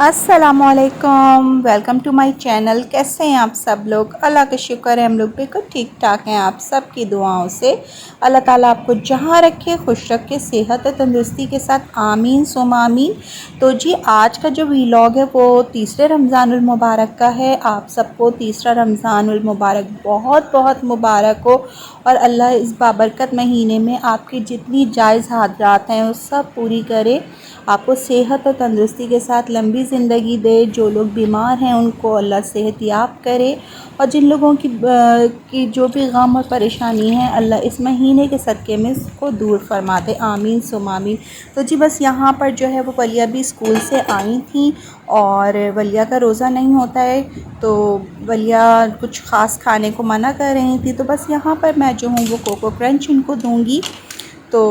अस्सलामुअलैकुम, welcome to my channel. कैसे हैं आप सब लोग? अल्लाह का शुक्र है हम लोग बिल्कुल ठीक ठाक हैं। आप सब की दुआओं से अल्लाह ताला आपको जहाँ रखे खुश रखे, सेहत और तंदुरुस्ती के साथ, आमीन सुम आमीन। तो जी आज का जो व्लॉग है वो तीसरे रमज़ानुल मुबारक का है। आप सबको तीसरा रमज़ानुल मुबारक बहुत बहुत मुबारक हो और अल्लाह इस बाबरकत महीने में आपकी जितनी जायज़ हाजरात हैं वो सब पूरी करे, आपको सेहत और तंदुरुस्ती के साथ लंबी ज़िंदगी दे। जो लोग बीमार हैं उनको अल्लाह सेहत याब करे और जिन लोगों की जो भी गम और परेशानी है अल्लाह इस महीने के सदक़े में इसको दूर फरमा दे, आमीन सुम आमीन। तो जी बस यहाँ पर जो है वो वलिया भी स्कूल से आई थी और वलिया का रोज़ा नहीं होता है तो वलिया कुछ ख़ास खाने को मना कर रही थी। तो बस यहाँ पर मैं जो हूँ वो कोको क्रंच इनको दूँगी, तो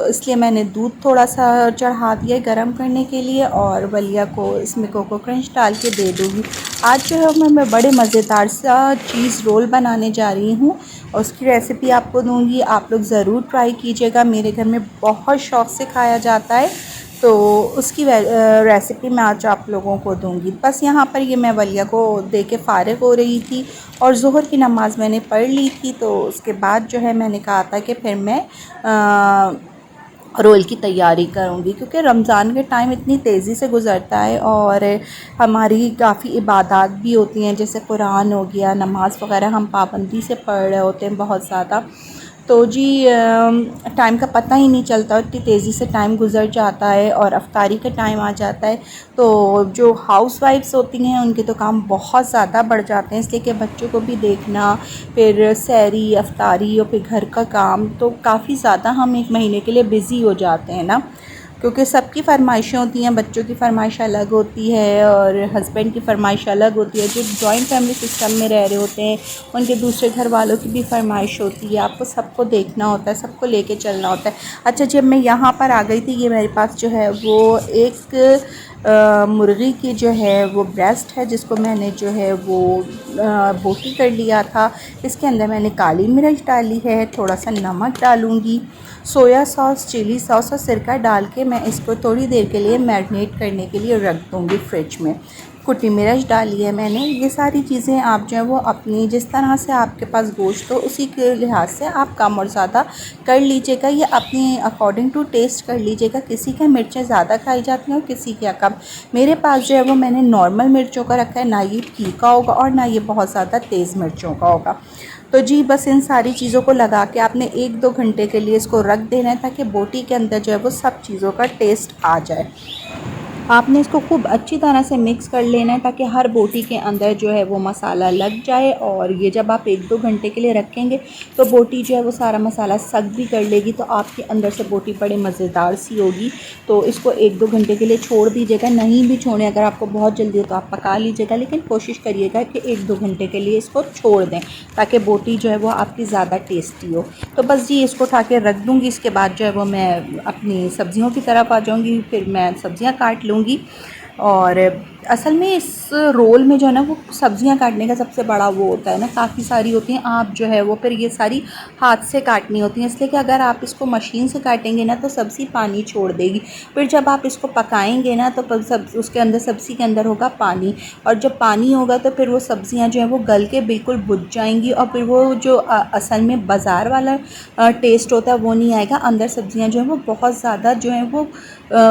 इसलिए मैंने दूध थोड़ा सा चढ़ा दिया गरम करने के लिए और वलिया को इसमें कोको क्रंच डाल के दे दूँगी। आज जो है मैं बड़े मज़ेदार सा चीज़ रोल बनाने जा रही हूँ और उसकी रेसिपी आपको दूँगी। आप लोग ज़रूर ट्राई कीजिएगा, मेरे घर में बहुत शौक़ से खाया जाता है, तो उसकी रेसिपी मैं आज आप लोगों को दूंगी। बस यहाँ पर ये मैं वलिया को दे के फ़ारिग हो रही थी और ज़ोहर की नमाज़ मैंने पढ़ ली थी। तो उसके बाद जो है मैंने कहा था कि फिर मैं रोल की तैयारी करूँगी, क्योंकि रमज़ान के टाइम इतनी तेज़ी से गुज़रता है और हमारी काफ़ी इबादत भी होती हैं, जैसे कुरान हो गया, नमाज़ वग़ैरह हम पाबंदी से पढ़ रहे होते हैं बहुत ज़्यादा। तो जी टाइम का पता ही नहीं चलता, इतनी तेज़ी से टाइम गुज़र जाता है और अफ्तारी का टाइम आ जाता है। तो जो हाउसवाइफ्स होती हैं उनके तो काम बहुत ज़्यादा बढ़ जाते हैं, इसलिए कि बच्चों को भी देखना, फिर सहरी, अफ्तारी और फिर घर का काम, तो काफ़ी ज़्यादा हम एक महीने के लिए बिज़ी हो जाते हैं ना, क्योंकि सबकी फ़रमाइशें होती हैं। बच्चों की फ़रमाइश अलग होती है और हस्बैंड की फ़रमाइश अलग होती है। जो जॉइंट फैमिली सिस्टम में रह रहे होते हैं उनके दूसरे घर वालों की भी फ़रमाइश होती है। आपको सबको देखना होता है, सबको लेके चलना होता है। अच्छा, जब मैं यहाँ पर आ गई थी, ये मेरे पास जो है वो एक मुर्गी की जो है वो ब्रेस्ट है, जिसको मैंने जो है वो बोटी कर लिया था। इसके अंदर मैंने काली मिर्च डाली है, थोड़ा सा नमक डालूँगी, सोया सॉस, चिली सॉस और सिरका डाल के मैं इसको थोड़ी देर के लिए मैरिनेट करने के लिए रख दूँगी फ्रिज में। कुटी मिर्च डाली है मैंने। ये सारी चीज़ें आप जो है वो अपनी जिस तरह से आपके पास गोश्त हो उसी के लिहाज से आप कम और ज़्यादा कर लीजिएगा, ये अपनी अकॉर्डिंग टू टेस्ट कर लीजिएगा। किसी के मिर्चें ज़्यादा खाई जाती हैं और किसी के कम। मेरे पास जो है वो मैंने नॉर्मल मिर्चों का रखा है, ना ये तीखा होगा और ना ये बहुत ज़्यादा तेज़ मिर्चों का होगा। तो जी बस इन सारी चीज़ों को लगा के आपने 1-2 घंटे के लिए इसको रख देना है, ताकि बोटी के अंदर जो है वो सब चीज़ों का टेस्ट आ जाए। आपने इसको खूब अच्छी तरह से मिक्स कर लेना है, ताकि हर बोटी के अंदर जो है वो मसाला लग जाए। और ये जब आप 1-2 घंटे के लिए रखेंगे तो बोटी जो है वो सारा मसाला सक भी कर लेगी, तो आपके अंदर से बोटी बड़े मज़ेदार सी होगी। तो इसको 1-2 घंटे के लिए छोड़ दीजिएगा, नहीं भी छोड़ें, अगर आपको बहुत जल्दी हो तो आप पका लीजिएगा, लेकिन कोशिश करिएगा कि 1-2 घंटे के लिए इसको छोड़ दें, ताकि बोटी जो है वो आपकी ज़्यादा टेस्टी हो। तो बस जी इसको उठा के रख दूँगी। इसके बाद जो है वो मैं अपनी सब्ज़ियों की तरफ आ जाऊँगी, फिर मैं सब्ज़ियाँ काट लूँगी। और असल में इस रोल में जो है ना वो सब्ज़ियाँ काटने का सबसे बड़ा वो होता है ना, काफ़ी सारी होती हैं, आप जो है वो फिर ये सारी हाथ से काटनी होती हैं, इसलिए कि अगर आप इसको मशीन से काटेंगे ना तो सब्ज़ी पानी छोड़ देगी। फिर जब आप इसको पकाएंगे ना तो सब उसके अंदर सब्ज़ी के अंदर होगा पानी, और जब पानी होगा तो फिर वो सब्ज़ियाँ जो हैं वो गल के बिल्कुल बुझ जाएंगी और फिर वो जो असल में बाज़ार वाला टेस्ट होता है वो नहीं आएगा। अंदर सब्ज़ियाँ जो हैं वो बहुत ज़्यादा जो हैं वो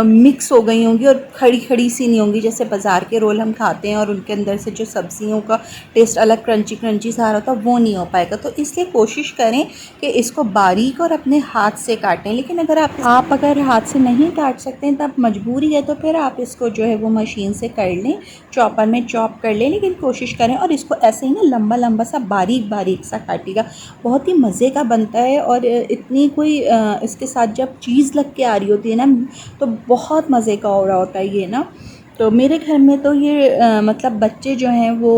मिक्स हो गई होंगी और खड़ी खड़ी सी नहीं होंगी, जैसे बाज़ार के रोल हम खाते हैं और उनके अंदर से जो सब्जियों का टेस्ट अलग क्रंची क्रंची सा होता है वो नहीं हो पाएगा। तो इसलिए कोशिश करें कि इसको बारीक और अपने हाथ से काटें। लेकिन अगर आप अगर हाथ से नहीं काट सकते हैं तब मजबूरी है, तो फिर आप इसको जो है वो मशीन से कर लें, चॉपर में चॉप कर लें, लेकिन कोशिश करें और इसको ऐसे ही ना लंबा लंबा सा बारीक बारीक सा काटिएगा, बहुत ही मज़े का बनता है। और इतनी कोई इसके साथ जब चीज़ लग के आ रही होती है ना तो बहुत मज़े का हो रहा होता है ये ना। तो मेरे घर में तो ये मतलब बच्चे जो हैं वो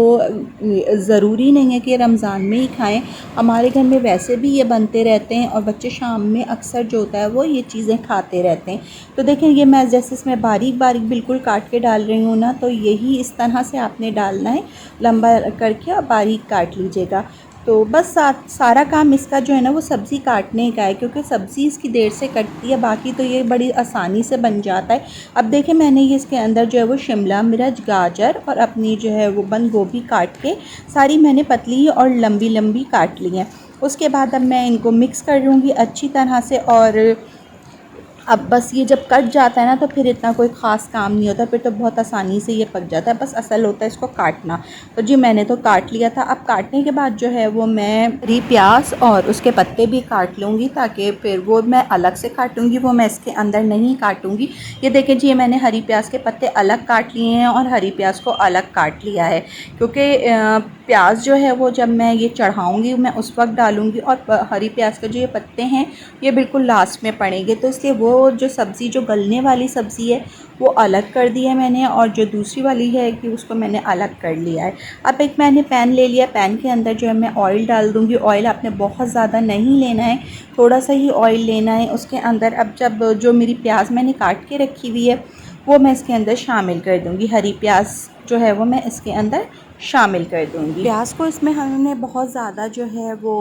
ज़रूरी नहीं है कि रमज़ान में ही खाएं, हमारे घर में वैसे भी ये बनते रहते हैं और बच्चे शाम में अक्सर जो होता है वो ये चीज़ें खाते रहते हैं। तो देखें ये मैं जैसे इसमें बारीक बारीक बिल्कुल काट के डाल रही हूँ ना, तो यही इस तरह से आपने डालना है, लंबा करके और बारीक काट लीजिएगा। तो बस सारा काम इसका जो है ना वो सब्ज़ी काटने का है, क्योंकि सब्ज़ी इसकी देर से कटती है, बाकी तो ये बड़ी आसानी से बन जाता है। अब देखिए मैंने ये इसके अंदर जो है वो शिमला मिर्च, गाजर और अपनी जो है वो बंद गोभी काट के सारी मैंने पतली और लंबी लंबी काट ली हैं। उसके बाद अब मैं इनको मिक्स कर लूँगी अच्छी तरह से। और अब बस ये जब कट जाता है ना तो फिर इतना कोई ख़ास काम नहीं होता, फिर तो बहुत आसानी से ये पक जाता है, बस असल होता है इसको काटना। तो जी मैंने तो काट लिया था। अब काटने के बाद जो है वो मैं हरी प्याज और उसके पत्ते भी काट लूँगी, ताकि फिर वो मैं अलग से काटूँगी, वो मैं इसके अंदर नहीं काटूँगी। ये देखें जी, मैंने हरी प्याज के पत्ते अलग काट लिए हैं और हरी प्याज को अलग काट लिया है, क्योंकि प्याज जो है वो जब मैं ये चढ़ाऊँगी मैं उस वक्त डालूँगी, और हरी प्याज के जो ये पत्ते हैं ये बिल्कुल लास्ट में पड़ेंगे, तो इसलिए वो जो सब्ज़ी जो गलने वाली सब्ज़ी है वो अलग कर दी है मैंने, और जो दूसरी वाली है कि उसको मैंने अलग कर लिया है। अब एक मैंने पैन ले लिया, पैन के अंदर जो है मैं ऑयल डाल दूँगी। ऑयल आपने बहुत ज़्यादा नहीं लेना है, थोड़ा सा ही ऑयल लेना है। उसके अंदर अब जब जो मेरी प्याज मैंने काट के रखी हुई है वो मैं इसके अंदर शामिल कर दूँगी। हरी प्याज जो है वो मैं इसके अंदर शामिल कर दूँगी। प्याज को इसमें हमने बहुत ज़्यादा जो है वो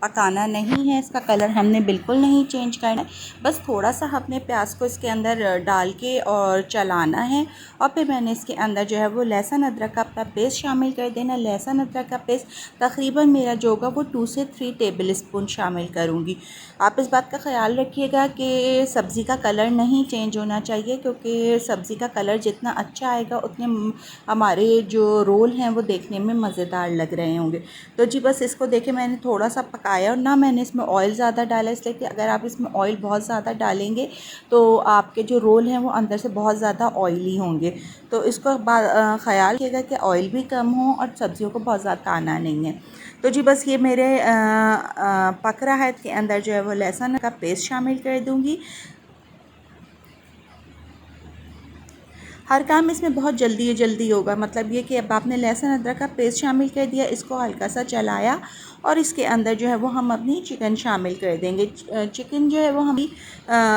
पकाना नहीं है, इसका कलर हमने बिल्कुल नहीं चेंज करना है, बस थोड़ा सा हमने प्याज को इसके अंदर डाल के और चलाना है। और फिर मैंने इसके अंदर जो है वो लहसुन अदरक का पेस्ट शामिल कर देना। लहसुन अदरक का पेस्ट तकरीबन मेरा जो होगा वो 2 से 3 टेबल स्पून शामिल करूँगी। आप इस बात का ख़याल रखिएगा कि सब्ज़ी का कलर नहीं चेंज होना चाहिए, क्योंकि सब्ज़ी का कलर जितना अच्छा आएगा उतने हमारे जो रोल हैं वो देखने में मज़ेदार लग रहे होंगे। तो जी बस इसको देखें मैंने थोड़ा सा पकाया, और ना मैंने इसमें ऑयल ज़्यादा डाला, इसलिए कि अगर आप इसमें ऑयल बहुत ज़्यादा डालेंगे तो आपके जो रोल हैं वो अंदर से बहुत ज़्यादा ऑयली होंगे। तो इसको ख़याल रखिएगा कि ऑयल भी कम हो और सब्ज़ियों को बहुत ज़्यादा पकाना नहीं है। तो जी बस ये मेरे पक रहा है, इसके अंदर जो है वो लहसुन का पेस्ट शामिल कर दूँगी। हर काम इसमें बहुत जल्दी जल्दी होगा, मतलब ये कि अब आपने लहसुन अदरक का पेस्ट शामिल कर दिया, इसको हल्का सा चलाया और इसके अंदर जो है वो हम अपनी चिकन शामिल कर देंगे। चिकन जो है वो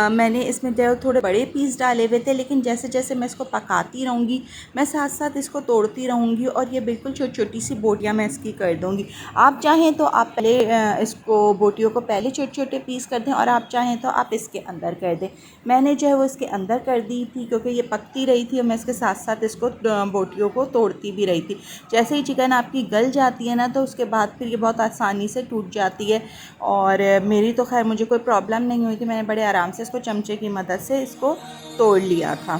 मैंने इसमें जो थोड़े बड़े पीस डाले हुए थे, लेकिन जैसे जैसे मैं इसको पकाती रहूँगी मैं साथ साथ इसको तोड़ती रहूँगी, और ये बिल्कुल छोटी छोटी सी बोटियाँ मैं इसकी कर दूँगी। आप चाहें तो आप पहले इसको बोटियों को पहले छोटे छोटे पीस कर दें, और आप चाहें तो आप इसके अंदर कर दें। मैंने जो है वो इसके अंदर कर दी थी, क्योंकि ये पकती रही थी और मैं इसके साथ साथ इसको बोटियों को तोड़ती भी रही थी। जैसे ही चिकन आपकी गल जाती है ना तो उसके बाद फिर ये बहुत आसानी से टूट जाती है, और मेरी तो खैर मुझे कोई प्रॉब्लम नहीं हुई थी, मैंने बड़े आराम से इसको चमचे की मदद से इसको तोड़ लिया था।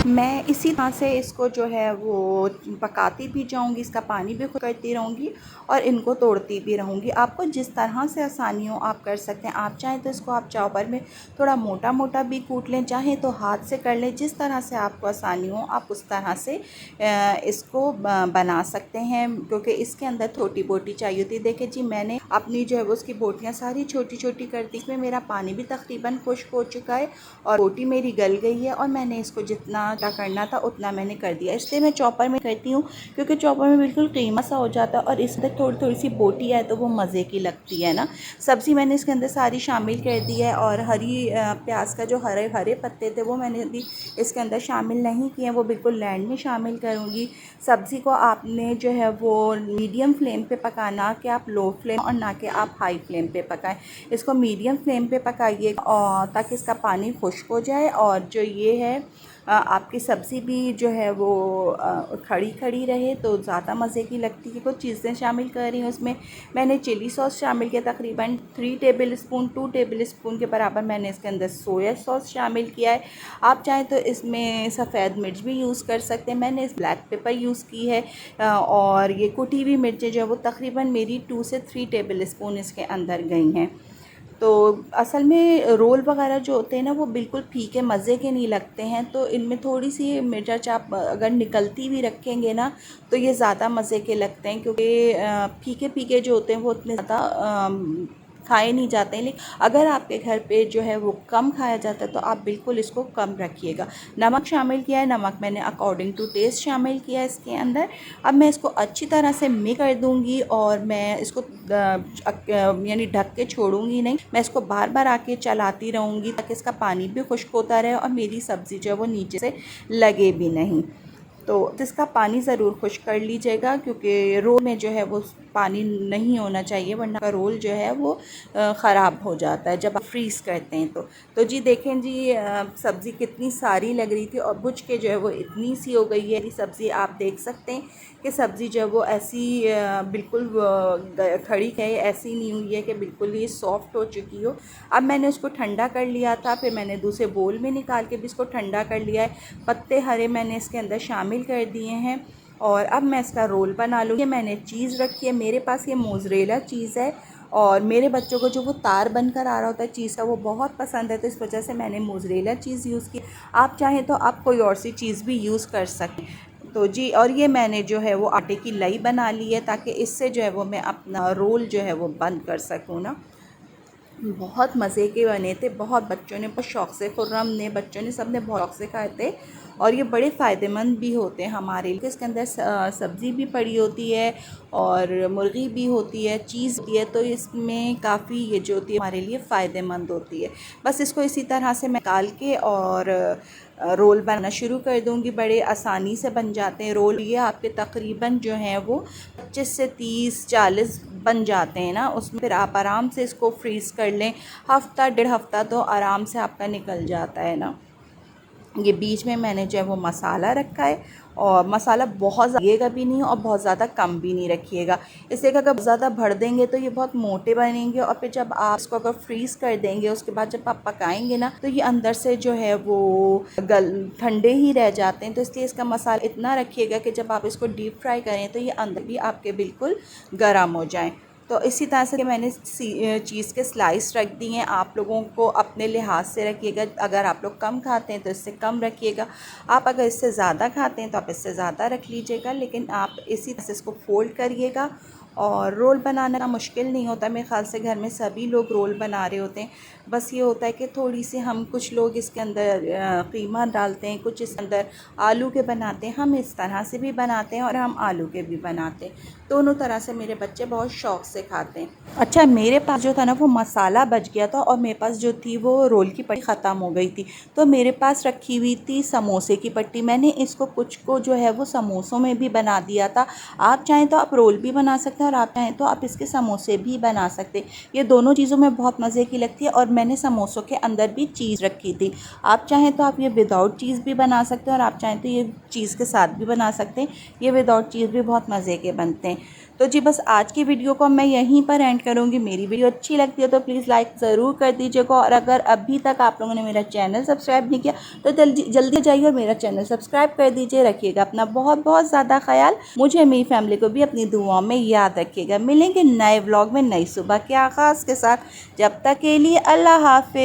मैं इसी तरह से इसको जो है वो पकाती भी जाऊंगी, इसका पानी भी करती रहूँगी और इनको तोड़ती भी रहूँगी। आपको जिस तरह से आसानी हो आप कर सकते हैं। आप चाहें तो इसको आप चॉपर में थोड़ा मोटा मोटा भी कूट लें, चाहें तो हाथ से कर लें, जिस तरह से आपको आसानी हो आप उस तरह से इसको बना सकते हैं, क्योंकि इसके अंदर छोटी बोटी चाहिए होती है। देखिए जी मैंने अपनी जो है वो उसकी बोटियाँ सारी छोटी छोटी कर दी, इसमें मेरा पानी भी तकरीबन खुश्क हो चुका है और बोटी मेरी गल गई है, और मैंने इसको जितना करना था उतना मैंने कर दिया। इसलिए मैं चॉपर में करती हूँ, क्योंकि चॉपर में बिल्कुल कीमा सा हो जाता है और इसमें थोड़ी थोड़ी सी बोटी है तो वो मज़े की लगती है ना। सब्ज़ी मैंने इसके अंदर सारी शामिल कर दी है, और हरी प्याज का जो हरे हरे पत्ते थे वो मैंने अभी इसके अंदर शामिल नहीं किए, वो बिल्कुल लैंड में शामिल करूँगी। सब्ज़ी को आपने जो है वो मीडियम फ्लेम पे पकाना, कि आप लो फ्लेम और ना कि आप हाई फ्लेम पे पकाएं। इसको मीडियम फ्लेम पे पकाइए और ताकि इसका पानी खुश्क हो जाए, और जो ये है आपकी सब्ज़ी भी जो है वो खड़ी खड़ी रहे तो ज़्यादा मज़े की लगती है। कुछ चीज़ें शामिल कर रही हूँ उसमें। मैंने चिली सॉस शामिल किया, तकरीबन 3 टेबल स्पून 2 टेबल स्पून के बराबर मैंने इसके अंदर सोया सॉस शामिल किया है। आप चाहें तो इसमें सफ़ेद मिर्च भी यूज़ कर सकते हैं, मैंने इस ब्लैक पेपर यूज़ की है। और ये कुटी हुई मिर्चें जो है वो तकरीबन मेरी 2 से 3 टेबल स्पून इसके अंदर गई हैं। तो असल में रोल वगैरह जो होते हैं ना वो बिल्कुल फीके मज़े के नहीं लगते हैं, तो इनमें थोड़ी सी मिर्च आप अगर निकलती भी रखेंगे ना तो ये ज़्यादा मज़े के लगते हैं, क्योंकि फीके फीके जो होते हैं वो उतने ज़्यादा खाए नहीं जाते हैं, लेकिन अगर आपके घर पे जो है वो कम खाया जाता है तो आप बिल्कुल इसको कम रखिएगा। नमक शामिल किया है, नमक मैंने अकॉर्डिंग टू टेस्ट शामिल किया है इसके अंदर। अब मैं इसको अच्छी तरह से मिक्स कर दूँगी और मैं इसको यानी ढक के छोड़ूंगी नहीं, मैं इसको बार बार आके चलाती रहूँगी ताकि इसका पानी भी खुश्क होता रहे और मेरी सब्ज़ी जो है वो नीचे से लगे भी नहीं। तो इसका पानी ज़रूर खुश्क कर लीजिएगा, क्योंकि रोल में जो है वो पानी नहीं होना चाहिए, वरना का रोल जो है वो ख़राब हो जाता है जब आप फ्रीज़ करते हैं तो जी देखें जी, सब्ज़ी कितनी सारी लग रही थी और बुझ के जो है वो इतनी सी हो गई है। ये सब्ज़ी आप देख सकते हैं कि सब्ज़ी जो है वो ऐसी बिल्कुल खड़ी है, ऐसी नहीं हुई है कि बिल्कुल ये सॉफ़्ट हो चुकी हो। अब मैंने उसको ठंडा कर लिया था, फिर मैंने दूसरे बोल में निकाल के भी इसको ठंडा कर लिया है। पत्ते हरे मैंने इसके अंदर शामिल कर दिए हैं और अब मैं इसका रोल बना लूँगी। मैंने चीज़ रखी है, मेरे पास ये मोज़रेला चीज़ है और मेरे बच्चों को जो वो तार बनकर आ रहा होता है चीज़ का वो बहुत पसंद है, तो इस वजह से मैंने मोज़रेला चीज़ यूज़ की। आप चाहें तो आप कोई और सी चीज़ भी यूज़ कर सकते हैं। तो जी, और ये मैंने जो है वो आटे की लई बना ली है ताकि इससे जो है वो मैं अपना रोल जो है वो बंद कर सकूँ ना। बहुत मज़े के बने थे, बहुत बच्चों ने बहुत शौक़ से, खुर्रम ने, बच्चों ने, सब ने बहुत शौक़ से खाए थे और ये बड़े फ़ायदेमंद भी होते हैं हमारे लिए। इसके अंदर सब्ज़ी भी पड़ी होती है और मुर्गी भी होती है, चीज़ भी है, तो इसमें काफ़ी ये जो होती है हमारे लिए फ़ायदेमंद होती है। बस इसको इसी तरह से मैं निकाल के और रोल बनाना शुरू कर दूँगी। बड़े आसानी से बन जाते हैं रोल। ये आपके तकरीबन जो हैं वो 25 से 30-40 बन जाते हैं ना, उसमें फिर आप आराम से इसको फ्रीज़ कर लें। हफ़्ता 1.5 हफ़्ता तो आराम से आपका निकल जाता है ना। ये बीच में मैंने जो है वो मसाला रखा है और मसाला बहुत ज़्यादा भी नहीं और बहुत ज़्यादा कम भी नहीं रखिएगा। इससे अगर ज़्यादा भर देंगे तो ये बहुत मोटे बनेंगे और फिर जब आप इसको अगर फ्रीज़ कर देंगे उसके बाद जब आप पकाएंगे ना तो ये अंदर से जो है वो ठंडे ही रह जाते हैं। तो इसलिए इसका मसाला इतना रखिएगा कि जब आप इसको डीप फ्राई करें तो ये अंदर भी आपके बिल्कुल गर्म हो जाएँ। तो इसी तरह से मैंने चीज़ के स्लाइस रख दिए हैं। आप लोगों को अपने लिहाज से रखिएगा, अगर आप लोग कम खाते हैं तो इससे कम रखिएगा, आप अगर इससे ज़्यादा खाते हैं तो आप इससे ज़्यादा रख लीजिएगा। लेकिन आप इसी तरह से इसको फ़ोल्ड करिएगा और रोल बनाना मुश्किल नहीं होता। मेरे ख़्याल से घर में सभी लोग रोल बना रहे होते हैं। बस ये होता है कि थोड़ी सी हम कुछ लोग इसके अंदर कीमा डालते हैं, कुछ इसके अंदर आलू के बनाते हैं। हम इस तरह से भी बनाते हैं और हम आलू के भी बनाते हैं। दोनों तरह से मेरे बच्चे बहुत शौक़ से खाते हैं। अच्छा, मेरे पास जो था ना वो मसाला बच गया था और मेरे पास जो थी वो रोल की पट्टी ख़त्म हो गई थी, तो मेरे पास रखी हुई थी समोसे की पट्टी। मैंने इसको कुछ को जो है वो समोसों में भी बना दिया था। आप चाहें तो आप रोल भी बना सकते हैं और आप चाहें तो आप इसके समोसे भी बना सकते हैं। ये दोनों चीज़ों में बहुत मज़े की लगती है। और मैंने समोसों के अंदर भी चीज़ रखी थी। आप चाहें तो आप ये विदाउट चीज़ भी बना सकते हैं और आप चाहें तो ये चीज़ के साथ भी बना सकते हैं। ये विदाउट चीज़ भी बहुत मज़े के बनते हैं। तो जी बस आज की वीडियो को मैं यहीं पर एंड करूँगी। मेरी वीडियो अच्छी लगती है तो प्लीज़ लाइक ज़रूर कर दीजिएगा और अगर अभी तक आप लोगों ने मेरा चैनल सब्सक्राइब नहीं किया तो जल्दी जाइए और मेरा चैनल सब्सक्राइब कर दीजिए। रखिएगा अपना बहुत बहुत ज़्यादा ख्याल। मुझे, मेरी फैमिली को भी अपनी दुआओं में याद रखिएगा। मिलेंगे नए व्लॉग में नई सुबह के आगाज़ के साथ। जब तक के लिए अल्लाह हाफ़िज़।